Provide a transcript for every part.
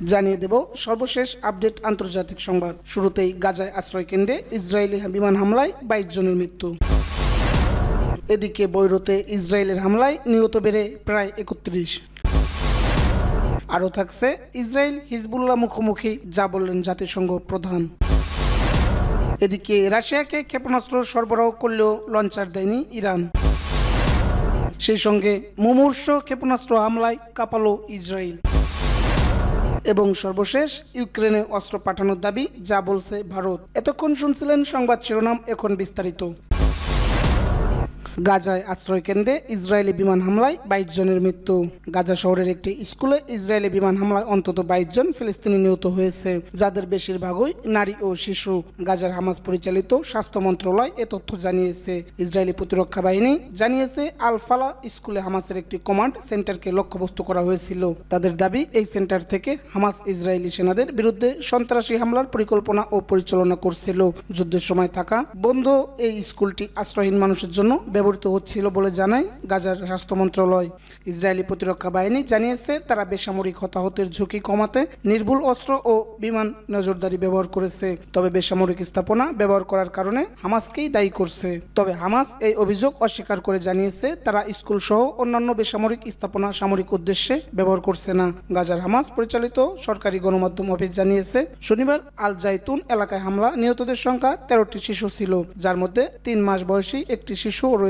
জানিয়ে দেব সর্বশেষ আপডেট আন্তর্জাতিক সংবাদ। শুরুতেই গাজায় আশ্রয়কেন্দ্রে ইসরায়েলি বিমান হামলায় 22 জনের মৃত্যু। এদিকে বৈরুতে ইসরায়েলের হামলায় নিহত বেড়ে প্রায় 31। আরও থাকছে ইসরায়েল হিজবুল্লাহ মুখোমুখি, যা বললেন জাতিসংঘ প্রধান। এদিকে রাশিয়াকে ক্ষেপণাস্ত্র সরবরাহ করলেও লঞ্চার দেয়নি ইরান। সেই সঙ্গে মুমূর্ষু ক্ষেপণাস্ত্র হামলায় কাঁপালো ইসরায়েল। এবং সর্বশেষ ইউক্রেনে অস্ত্র পাঠানোর দাবি, যা বলছে ভারত। এতক্ষণ শুনছিলেন সংবাদ শিরোনাম, এখন বিস্তারিত। গাজায় আশ্রয়কেন্দ্রে ইসরায়েলি বিমান হামলায় 22 জনের মৃত্যু। গাজা শহরের একটি স্কুলে ইসরায়েলি বিমান হামলায় অন্তত 22 জন ফিলিস্তিনি নিহত হয়েছে, যাদের বেশিরভাগই নারী ও শিশু। গাজার হামাস পরিচালিত স্বাস্থ্য মন্ত্রণালয় এ তথ্য জানিয়েছে। ইসরায়েলি প্রতিরক্ষা বাহিনী জানিয়েছে আল ফালা স্কুলে হামাসের একটি কমান্ড সেন্টারকে লক্ষ্যবস্তু করা হয়েছিল। তাদের দাবি, এই সেন্টার থেকে হামাস ইসরায়েলি সেনাদের বিরুদ্ধে সন্ত্রাসী হামলার পরিকল্পনা ও পরিচালনা করছিল। যুদ্ধের সময় থাকা বন্ধ এই স্কুলটি আশ্রয়হীন মানুষের জন্য ব্যবহৃত হচ্ছিল বলে জানায় গাজার স্বাস্থ্য মন্ত্রণালয়। ইসরায়েলি প্রতিরক্ষা বাহিনী জানিয়েছে তারা বেসামরিক হতাহতের ঝুঁকি কমাতে নির্ভুল অস্ত্র ও বিমান নজরদারি ব্যবহার করেছে। তবে বেসামরিক স্থাপনা ব্যবহার করার কারণে হামাসকেই দায়ী করছে। তবে হামাস এই অভিযোগ অস্বীকার করে জানিয়েছে তারা স্কুল সহ অন্যান্য বেসামরিক স্থাপনা সামরিক উদ্দেশ্যে ব্যবহার করছে না। গাজার হামাস পরিচালিত সরকারি গণমাধ্যম অফিস জানিয়েছে শনিবার আল জাইতুন এলাকায় হামলা নিহতদের সংখ্যা 13টি শিশু ছিল, যার মধ্যে 3 মাস বয়সী একটি শিশুও রয়েছে।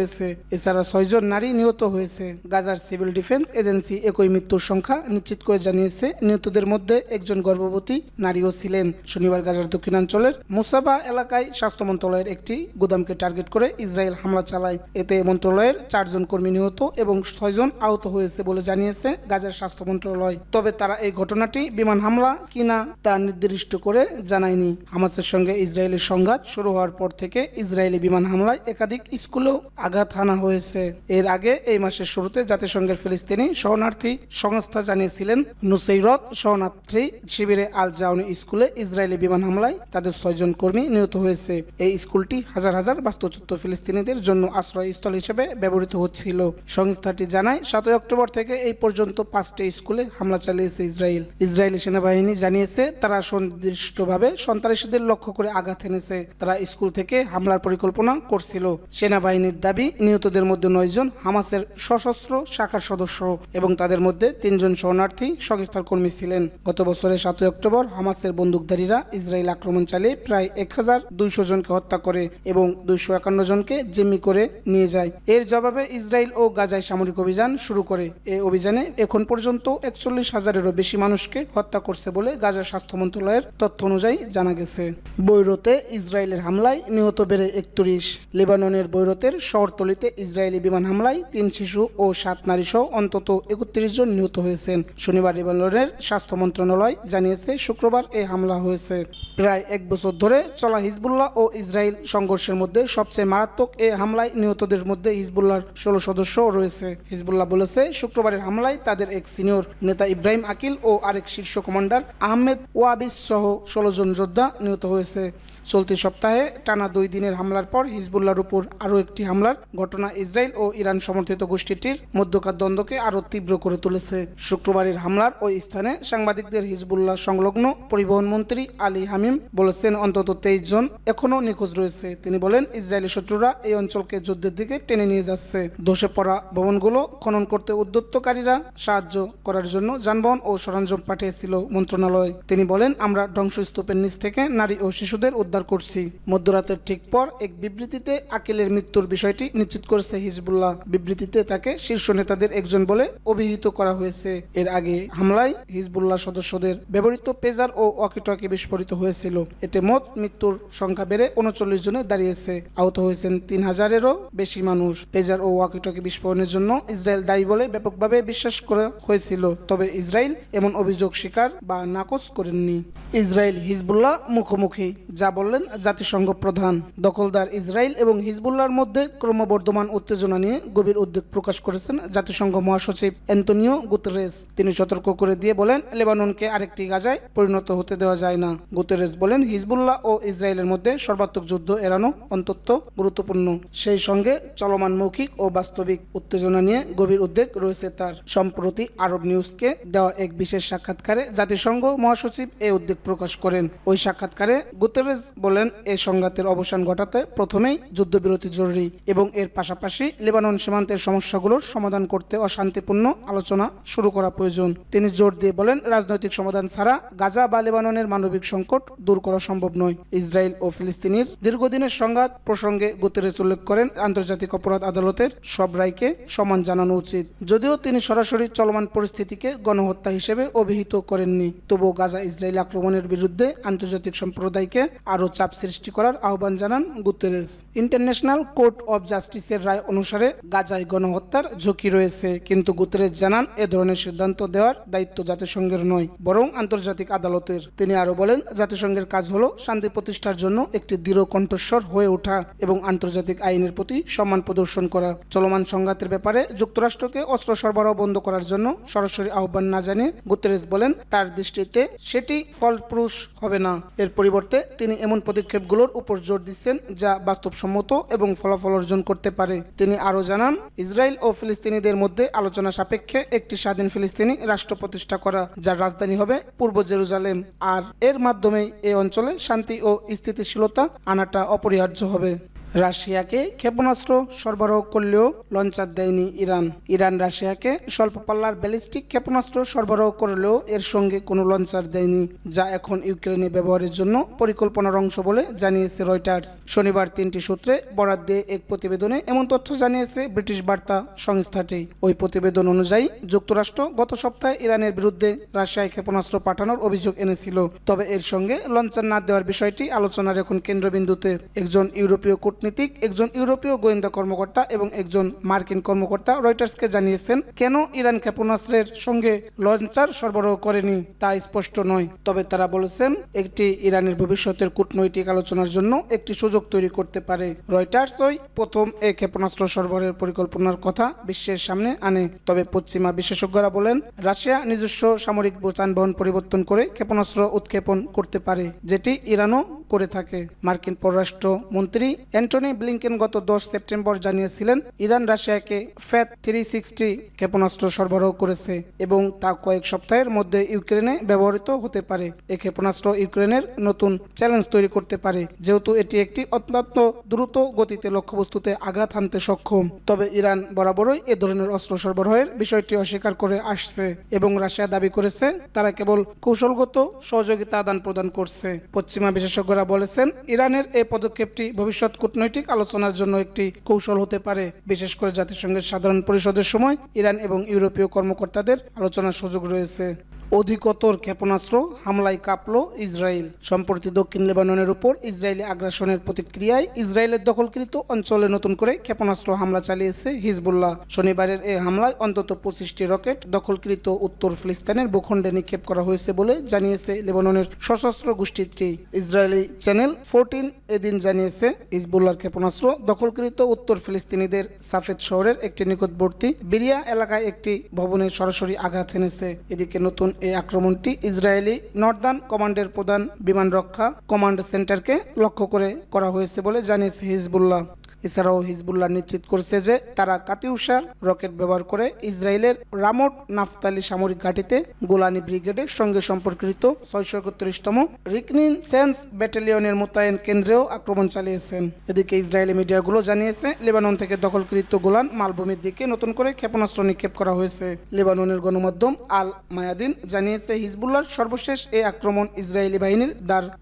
এছাড়া 6 জন নারী নিহত হয়েছে। গাজার সিভিল ডিফেন্স এজেন্সি একই মৃত্যুর সংখ্যা নিশ্চিত করে জানিয়েছে। নিহতদের মধ্যে একজন গর্ভবতী নারীও ছিলেন। শনিবার গাজার দক্ষিণাঞ্চলের মুসাবা এলাকায় স্বাস্থ্য মন্ত্রণালয়ের একটি গুদামকে টার্গেট করে ইসরায়েল হামলা চালায়। এতে মন্ত্রণালয়ের 4 জন কর্মী নিহত এবং 6 জন আহত হয়েছে বলে জানিয়েছে গাজার স্বাস্থ্য মন্ত্রণালয়। তবে তারা এই ঘটনাটি বিমান হামলা কিনা তা নির্দিষ্ট করে জানায়নি। হামাসের সঙ্গে ইসরায়েলের সংঘাত শুরু হওয়ার পর থেকে ইসরায়েলি বিমান হামলায় একাধিক স্কুলেও আঘাত হানা হয়েছে। এর আগে এই মাসের শুরুতে জাতিসংঘের ফিলিস্তিনি শরণার্থী সংস্থা জানিয়েছিলেন নুসৈরত শরণার্থী শিবিরে আল জাউনি স্কুলে ইসরায়েলি বিমান হামলায় তাদের 6 জন কর্মী নিহত হয়েছে। এই স্কুলটি হাজার হাজার বাস্তুচ্যুত ফিলিস্তিনিদের জন্য আশ্রয়স্থল হিসেবে ব্যবহৃত হচ্ছিল। সংস্থাটি জানায় 7 অক্টোবর থেকে এই পর্যন্ত 5টি স্কুলে হামলা চালিয়েছে ইসরায়েল। ইসরায়েলি সেনাবাহিনী জানিয়েছে তারা সুনির্দিষ্টভাবে সন্ত্রাসীদের লক্ষ্য করে আঘাত এনেছে। তারা স্কুল থেকে হামলার পরিকল্পনা করছিল। সেনাবাহিনীর দাবি, নিহতদের মধ্যে 9 জন হামাসের সশস্ত্র শাখার সদস্য এবং তাদের মধ্যে 3 জন শরণার্থী সংস্থার কর্মী ছিলেন। গত বছরের 7 অক্টোবর হামাসের বন্দুকধারীরা ইসরায়েল আক্রমণ চালিয়ে প্রায় 1200 জনকে হত্যা করে এবং 251 জনকে জিম্মি করে নিয়ে যায়। এর জবাবে ইসরায়েল ও গাজায় সামরিক অভিযান শুরু করে। এই অভিযানে এখন পর্যন্ত 41,000-এরও বেশি মানুষকে হত্যা করছে বলে গাজার স্বাস্থ্য মন্ত্রণালয়ের তথ্য অনুযায়ী জানা গেছে। বৈরুতে ইসরায়েলের হামলায় নিহত বেড়ে 31। লেবাননের বৈরুতের শহরতলিতে ইসরায়েলি বিমান হামলায় 3 শিশু ও 7 নারী সহ অন্তত 31 জন নিহত হয়েছেন। শনিবার লেবাননের স্বাস্থ্য মন্ত্রণালয় জানিয়েছে শুক্রবার এই হামলা হয়েছে। প্রায় 1 বছর ধরে চলা হিজবুল্লাহ ও ইসরায়েল সংঘর্ষের মধ্যে সবচেয়ে মারাত্মক এই হামলায় নিহতদের মধ্যে হিজবুল্লাহর 16 সদস্যও রয়েছে। হিজবুল্লাহ বলেছে শুক্রবারের হামলায় তাদের এক সিনিয়র নেতা ইব্রাহিম আকিল ও আরেক শীর্ষ কমান্ডার আহমেদ ওয়াবিস সহ 16 জন যোদ্ধা নিহত হয়েছে। চলতি সপ্তাহে টানা 2 দিনের হামলার পর হিজবুল্লাহর উপর আরও একটি হামলার ঘটনা ইসরায়েল ও ইরান সমর্থিত গোষ্ঠীটির মধ্যকার দ্বন্দ্বকে আরও তীব্র করে তুলেছে। শুক্রবারের হামলার ওই স্থানে সাংবাদিকদের হিজবুল্লাহ সংলগ্ন পরিবহন মন্ত্রী আলী হামিম বলেছেন অন্তত 23 জন এখনও নিখোঁজ রয়েছে। তিনি বলেন ইসরায়েলি শত্রুরা এই অঞ্চলকে যুদ্ধের দিকে টেনে নিয়ে যাচ্ছে। ধসে পড়া ভবনগুলো খনন করতে উদ্যোক্তাকারীরা সাহায্য করার জন্য যানবাহন ও সরঞ্জাম পাঠিয়েছিল মন্ত্রণালয়। তিনি বলেন আমরা ধ্বংসস্তূপের নিচ থেকে নারী ও শিশুদের উদ্ধার করছি। মধ্যরাতের ঠিক পর এক বিবৃতিতে আকিলের মৃত্যুর বিষয়টি নিশ্চিত করেছে হিজবুল্লাহ। বিবৃতিতে তাকে শীর্ষ নেতাদের একজন বলে অভিহিত করা হয়েছে। এর আগে হামলায় হিজবুল্লাহ সদস্যদের ব্যবহৃত পেজার ও ওয়াকিটকি বিস্ফোরিত হয়েছিল। এতে মোট মৃত্যুর সংখ্যা বেড়ে 39 জনে দাঁড়িয়েছে। আহত হয়েছেন 3000-এরও বেশি মানুষ। পেজার ও ওয়াকিটকি বিস্ফোরণের জন্য ইসরায়েল দায়ী বলে ব্যাপকভাবে বিশ্বাস করা হয়েছিল। তবে ইসরায়েল এমন অভিযোগ স্বীকার বা নাকচ করেননি। ইসরায়েল হিজবুল্লাহ মুখোমুখি, যা বললেন জাতিসংঘ প্রধান। দখলদার ইসরায়েল এবং হিজবুল্লাহর মধ্যে ক্রমবর্ধমান উত্তেজনা নিয়ে গভীর উদ্বেগ প্রকাশ করেছেন জাতিসংঘ মহাসচিব অ্যান্তোনিও গুতেরেস। তিনি সতর্ক করে দিয়ে বলেন, লেবাননকে আরেকটি গাজায় পরিণত হতে দেওয়া যায় না। গুতেরেস বলেন, হিজবুল্লাহ ও ইসরায়েলের মধ্যে সর্বাত্মক যুদ্ধ এড়ানো অত্যন্ত গুরুত্বপূর্ণ। সেই সঙ্গে চলমান মৌখিক ও বাস্তবিক উত্তেজনা নিয়ে গভীর উদ্বেগ রয়েছে তার। সম্প্রতি আরব নিউজকে দেওয়া এক বিশেষ সাক্ষাৎকারে জাতিসংঘ মহাসচিব এই উদ্বেগ প্রকাশ করেন। ওই সাক্ষাৎকারে গুতেরেস বলেন, এই সংঘাতের অবসান ঘটাতে প্রথমেই যুদ্ধবিরতি জরুরি এবং এর পাশাপাশি লেবানন সীমান্তের সমস্যাগুলোর সমাধান করতে শান্তিপূর্ণ আলোচনা শুরু করা প্রয়োজন। তিনি জোর দিয়ে বলেন, রাজনৈতিক সমাধান ছাড়া গাজা বা লেবাননের মানবিক সংকট দূর করা সম্ভব নয়। ইসরায়েল ও ফিলিস্তিনির দীর্ঘদিনের সংঘাত প্রসঙ্গে গুতেরেস উল্লেখ করেন, আন্তর্জাতিক অপরাধ আদালতের সব রায়কে সম্মান জানানো উচিত। যদিও তিনি সরাসরি চলমান পরিস্থিতিকে গণহত্যা হিসেবে অভিহিত করেননি, তবুও গাজা ইসরায়েল আক্রমণের বিরুদ্ধে আন্তর্জাতিক সম্প্রদায়কে আরও চাপ সৃষ্টি করার আহ্বান জানান গুতেরেস। ইন্টারন্যাশনাল কোর্ট অব জাস্টিসের রায় অনুসারে গাজায় গণহত্যার ঝুঁকি রয়েছে, কিন্তু গুতেরেস জানান, এ ধরনের সিদ্ধান্ত দেওয়ার দায়িত্ব জাতিসংঘের নয়, বরং আন্তর্জাতিক আদালতের। তিনি আরও বলেন, জাতিসংঘের কাজ হলো শান্তি প্রতিষ্ঠার জন্য একটি দৃঢ় কণ্ঠস্বর হয়ে ওঠা এবং আন্তর্জাতিক আইনের প্রতি সম্মান প্রদর্শন করা। চলমান সংঘাতের ব্যাপারে যুক্তরাষ্ট্রকে অস্ত্র সরবরাহ বন্ধ করার জন্য সরাসরি আহ্বান না জানিয়ে গুতেরেস বলেন, তার দৃষ্টিতে সেটি ফলপ্রসূ হবে না। এর পরিবর্তে তিনি এমন পদক্ষেপগুলোর উপর জোর দিচ্ছেন যা বাস্তবসম্মত এবং ফলাফল অর্জন করতে পারে। তিনি আরও জানান, ইসরায়েল ও ফিলিস্তিনিদের মধ্যে আলোচনা সাপেক্ষে একটি স্বাধীন ফিলিস্তিনি রাষ্ট্র প্রতিষ্ঠা করা, যার রাজধানী হবে পূর্ব জেরুজালেম, আর এর মাধ্যমে এই অঞ্চলে শান্তি ও স্থিতিশীলতা আনাটা অপরিহার্য হবে। রাশিয়াকে ক্ষেপণাস্ত্র সরবরাহ করলেও লঞ্চার দেয়নি ইরান। ইরান রাশিয়াকে স্বল্প পাল্লার ব্যালিস্টিক ক্ষেপণাস্ত্র সরবরাহ করলেও এর সঙ্গে কোনো লঞ্চার দেয়নি, যা এখন ইউক্রেনে ব্যবহারের জন্য পরিকল্পনার অংশ বলে জানিয়েছে রয়টার্স। শনিবার 3টি সূত্রে বরাত দিয়ে এক প্রতিবেদনে এমন তথ্য জানিয়েছে ব্রিটিশ বার্তা সংস্থাটি। ওই প্রতিবেদন অনুযায়ী যুক্তরাষ্ট্র গত সপ্তাহে ইরানের বিরুদ্ধে রাশিয়ায় ক্ষেপণাস্ত্র পাঠানোর অভিযোগ এনেছিল, তবে এর সঙ্গে লঞ্চার না দেওয়ার বিষয়টি আলোচনার এখন কেন্দ্রবিন্দুতে। একজন ইউরোপীয় কূটনীতিক, একজন ইউরোপীয় গোয়েন্দা কর্মকর্তা এবং একজন মার্কিন কর্মকর্তা রয়টার্সকে জানিয়েছেন, কেন ইরান ক্ষেপণাস্ত্রের সঙ্গে লঞ্চার সরবরাহ করেনি তা স্পষ্ট নয়। তবে তারা বলেছেন, এটি ইরানের ভবিষ্যতের কূটনৈতিক আলোচনার জন্য একটি সুযোগ তৈরি করতে পারে। রয়টার্স ওই প্রথম এই ক্ষেপণাস্ত্র সরবরাহের পরিকল্পনার কথা বিশ্বের সামনে আনে। তবে পশ্চিমা বিশেষজ্ঞরা বলেন, রাশিয়া নিজস্ব সামরিক যানবাহন পরিবর্তন করে ক্ষেপণাস্ত্র উৎক্ষেপণ করতে পারে, যেটি ইরানও করে থাকে। মার্কিন পররাষ্ট্র মন্ত্রী অ্যান্টনি ব্লিংকেন গত 10 সেপ্টেম্বর জানিয়েছিলেন, ইরান রাশিয়াকে ফ্যাথ 360 ক্ষেপণাস্ত্র সরবরাহ করেছে এবং তা কয়েক সপ্তাহের মধ্যে ইউক্রেনে ব্যবহৃত হতে পারে। এই ক্ষেপণাস্ত্র ইউক্রেনের নতুন চ্যালেঞ্জ তৈরি করতে পারে, যেহেতু এটি একটি অত্যন্ত দ্রুত গতিতে লক্ষ্যবস্তুতে আঘাত হানতে সক্ষম। তবে ইরান বরাবরই এ ধরনের অস্ত্র সরবরাহের বিষয়টি অস্বীকার করে আসছে এবং রাশিয়া দাবি করেছে তারা কেবল কৌশলগত সহযোগিতা আদান প্রদান করছে। পশ্চিমা বিশেষজ্ঞরা বলেছেন, ইরানের এই পদক্ষেপটি ভবিষ্যৎ কূটনৈতিক আলোচনার জন্য একটি কৌশল হতে পারে, বিশেষ করে জাতিসংঘের সাধারণ পরিষদের সময় ইরান এবং ইউরোপীয় কর্মকর্তাদের আলোচনার সুযোগ রয়েছে। অধিকতর ক্ষেপণাস্ত্র হামলায় কাঁপল ইসরায়েল। সম্প্রতি দক্ষিণ লেবাননের উপর ইসরায়েলি আগ্রাসনের প্রতিক্রিয়ায় ইসরায়েলের দখলকৃত অঞ্চলে নতুন করে ক্ষেপণাস্ত্র হামলা চালিয়েছে হিজবুল্লাহ। শনিবারের এই হামলায় অন্তত 25টি রকেট দখলকৃত উত্তর ফিলিস্তিনের ভূখণ্ডে নিক্ষেপ করা হয়েছে বলে জানিয়েছে লেবাননের সশস্ত্র গোষ্ঠীটি। ইসরায়েলি চ্যানেল 14 এদিন জানিয়েছে, হিজবুল্লাহর ক্ষেপণাস্ত্র দখলকৃত উত্তর ফিলিস্তিনিদের সাফেদ শহরের একটি নিকটবর্তী বিরিয়া এলাকায় একটি ভবনে সরাসরি আঘাত এনেছে। এদিকে নতুন এই আক্রমণটি ইসরায়েলি নর্দার্ন কমান্ডের প্রধান বিমান রক্ষা কমান্ড সেন্টারকে লক্ষ্য করে করা হয়েছে বলে জানিয়েছে হিজবুল্লাহ। এছাড়াও হিজবুল্লাহ নিশ্চিত করেছে যে তারা কাতিউসা রকেট ব্যবহার করে ইসরায়েলের রামোট নাফতালি সামরিক ঘাঁটিতে গোলানি ব্রিগেডের সঙ্গে সম্পর্কিত 631তম রিকনিসেন্স ব্যাটালিয়নের মোতায়েন কেন্দ্রেও আক্রমণ চালিয়েছেন। এদিকে ইসরায়েলি মিডিয়াগুলো জানিয়েছে, লেবানন থেকে দখলকৃত গোলান মালভূমির দিকে নতুন করে ক্ষেপণাস্ত্র নিক্ষেপ করা হয়েছে। লেবাননের গণমাধ্যম আল মায়াদিন জানিয়েছে, হিজবুল্লাহর সর্বশেষ এই আক্রমণ ইসরায়েলি বাহিনীর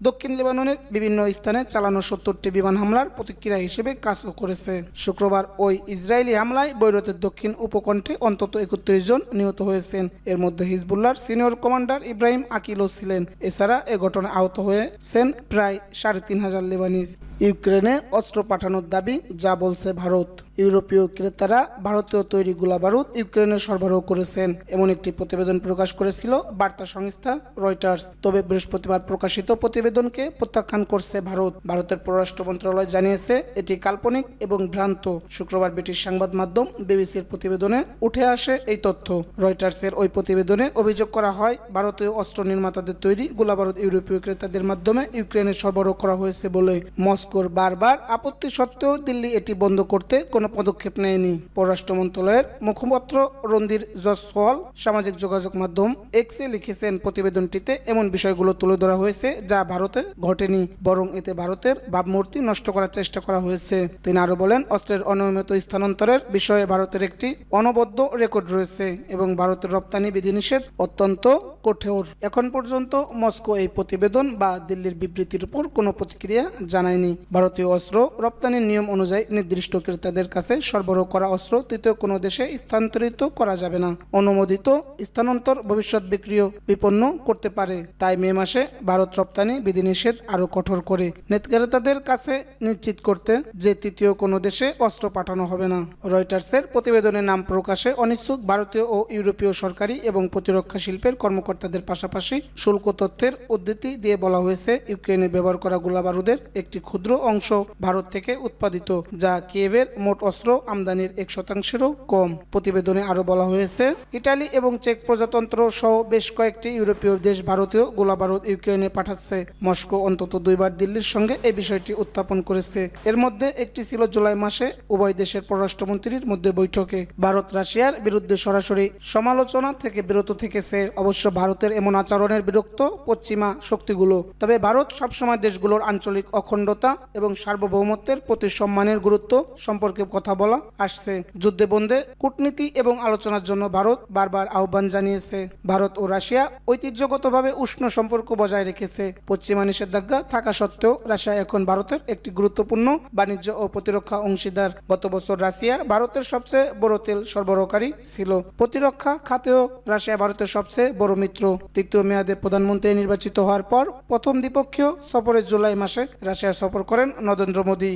দক্ষিণ লেবাননের বিভিন্ন স্থানে চালানো 70টি বিমান হামলার প্রতিক্রিয়া হিসেবে কাজ করেছে। শুক্রবার ওই ইসরায়েলি হামলায় বৈরুতের দক্ষিণ উপকণ্ঠে অন্তত 31 জন নিহত হয়েছেন। এর মধ্যে হিজবুল্লাহর সিনিয়র কমান্ডার ইব্রাহিম আকিলও ছিলেন। এছাড়া এ ঘটনায় আহত হয়েছেন প্রায় 3500 লেবানিজ। ইউক্রেনে অস্ত্র পাঠানোর দাবি, যা বলছে ভারত। ইউরোপীয় ক্রেতারা ভারতীয় তৈরি গোলাবারুদ ইউক্রেনে সরবরাহ করেছেন, এমন একটি প্রতিবেদন প্রকাশ করেছিল বার্তা সংস্থা রয়টার্স। তবে বৃহস্পতিবার প্রকাশিত প্রতিবেদনকে প্রত্যাখ্যান করছে ভারত। ভারতের পররাষ্ট্র মন্ত্রণালয় জানিয়েছে এটি কাল্পনিক এবং ভ্রান্ত। শুক্রবার ব্রিটিশ সংবাদ মাধ্যম বিবিসির প্রতিবেদনে উঠে আসে এই তথ্য। রয়টার্সের ওই প্রতিবেদনে অভিযোগ করা হয়, ভারতীয় অস্ত্র নির্মাতাদের তৈরি গোলাবারুদ ইউরোপীয় ক্রেতাদের মাধ্যমে ইউক্রেনে সরবরাহ করা হয়েছে বলে। মস্কোর বারবার আপত্তি সত্ত্বেও দিল্লি এটি বন্ধ করতে কোনো পদক্ষেপ নেয়নি। পররাষ্ট্র মন্ত্রণালয়ের মুখপাত্র রণধীর জয়সওয়াল সামাজিক যোগাযোগ মাধ্যম এক্সে লিখেছেন, প্রতিবেদনটিতে এমন বিষয়গুলো তুলে ধরা হয়েছে যা ভারতে ঘটেনি, বরং এতে ভারতের ভাবমূর্তি নষ্ট করার চেষ্টা করা হয়েছে। তিনি আরো বলেন, অস্ত্রের অনিয়মিত স্থানান্তরের বিষয়ে ভারতের একটি অনবদ্য রেকর্ড রয়েছে এবং ভারতের রপ্তানি বিধিনিষেধ অত্যন্ত কঠোর। এখন পর্যন্ত মস্কো এই প্রতিবেদন বা দিল্লির বিবৃতির উপর কোনো প্রতিক্রিয়া জানায়নি। ভারতীয় অস্ত্র রপ্তানির নিয়ম অনুযায়ী নির্দিষ্ট ক্রেতাদের কাছে সরবরাহ করা অস্ত্র তৃতীয় কোনো দেশে স্থানান্তরিত করা যাবে না। অনুমোদিত স্থানান্তর ভবিষ্যৎ বিক্রিয় বিপন্ন করতে পারে। তাই মে মাসে ভারত রপ্তানি বিধিনিষেধ আরও কঠোর করে ক্রেতাদের কাছে নিশ্চিত করতে যে তৃতীয় কোনো দেশে অস্ত্র পাঠানো হবে না। রয়টার্সের প্রতিবেদনের নাম প্রকাশে অনিচ্ছুক ভারতীয় ও ইউরোপীয় সরকারি এবং প্রতিরক্ষা শিল্পের কর্মকর্তাদের পাশাপাশি শুল্ক তথ্যের উদ্ধৃতি দিয়ে বলা হয়েছে, ইউক্রেনে ব্যবহার করা গোলাবারুদের একটি ক্ষুদ্র অংশ ভারত থেকে উৎপাদিত, যা কিয়েভের মোট অস্ত্র আমদানির 1%-এরও কম। প্রতিবেদনে আরও বলা হয়েছে, ইটালি এবং চেক প্রজাতন্ত্র সহ বেশ কয়েকটি ইউরোপীয় দেশ ভারতীয় গোলাবারুদ ইউক্রেনে পাঠাচ্ছে। মস্কো অন্তত দুইবার দিল্লির সঙ্গে এই বিষয়টি উত্থাপন করেছে। এর মধ্যে একটি ছিল জুলাই মাসে উভয় দেশের পররাষ্ট্রমন্ত্রীর মধ্যে বৈঠকে। ভারত রাশিয়ার বিরুদ্ধে সরাসরি সমালোচনা থেকে বিরত থেকেছে। অবশ্য ভারতের এমন আচরণের বিরক্ত পশ্চিমা শক্তিগুলো। তবে ভারত সবসময় দেশগুলোর আঞ্চলিক অখণ্ডতা এবং সার্বভৌমত্বের প্রতি সম্মানের গুরুত্ব সম্পর্কে কথা বলা আসছে। যুদ্ধে বন্ধে কূটনীতি এবং আলোচনার জন্য ভারত বারবার আহ্বান জানিয়েছে। ভারত ও রাশিয়া ঐতিহ্যগতভাবে উষ্ণ সম্পর্ক বজায় রেখেছে। পশ্চিমা নিষেধাজ্ঞা থাকা সত্ত্বেও রাশিয়া এখন ভারতের একটি গুরুত্বপূর্ণ বাণিজ্য ও প্রতিরক্ষা অংশীদার। গত বছর রাশিয়া ভারতের সবচেয়ে বড় তেল সরবরাহকারী ছিল। প্রতিরক্ষা খাতেও রাশিয়া ভারতের সবচেয়ে বড় মিত্র। তৃতীয় মেয়াদে প্রধানমন্ত্রী নির্বাচিত হওয়ার পর প্রথম দ্বিপক্ষীয় সফরে জুলাই মাসে রাশিয়া সফর করেন নরেন্দ্র মোদী।